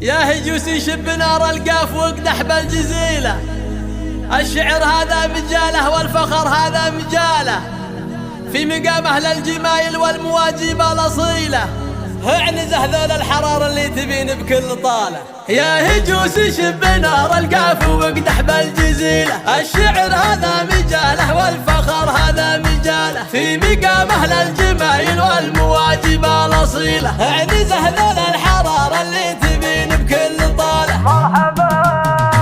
يا هجوسي شب نار القاف واقدح بالجزيلة، الشعر هذا مجاله والفخر هذا مجاله، في مقام أهل الجمايل والمواجب الأصيلة، اعنزه ذول الحرار اللي تبين بكل طالة. يا هجوسي شب نار القاف واقدح بالجزيلة، الشعر هذا مجاله والفخر هذا مجاله، في مقام أهل الجمايل والمواجب الأصيلة، اعنزه ذول الحرار اللي تبين بكل طالة. مرحبا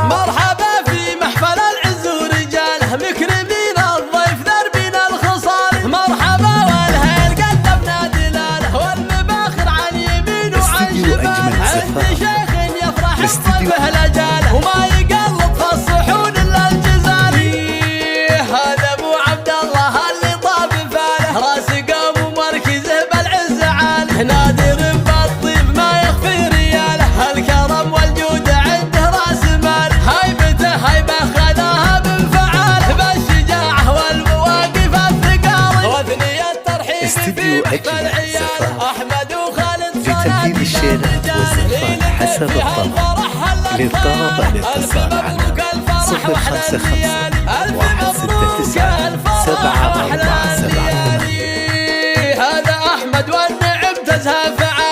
مرحبا في محفل العز ورجاله، مكرمين الضيف دربنا الخصال، مرحبا والهيل قدمنا دلاله، والمباخر عن يمين وعن شمال، عند شيخ يفرح الضيف لجاله، وما يقلط في الصحون الا الجزال. هذا ابو عبد الله اللي طاب فاله، راس قام ومركزه بالعز عاله، نادر بالطيب ما يخفي رياله، الكرم والجود عنده راس مال، هيبته هيبه خذاها بانفعاله، بالشجاعه والمواقف الثقال، وثني الترحيب في محفل عياله، احمد وخالد لتنفيذ الشعر والزفات حسب الطلب. للطلب الاتصال على 055 169 747. هذا احمد والنعم تزهى فعال.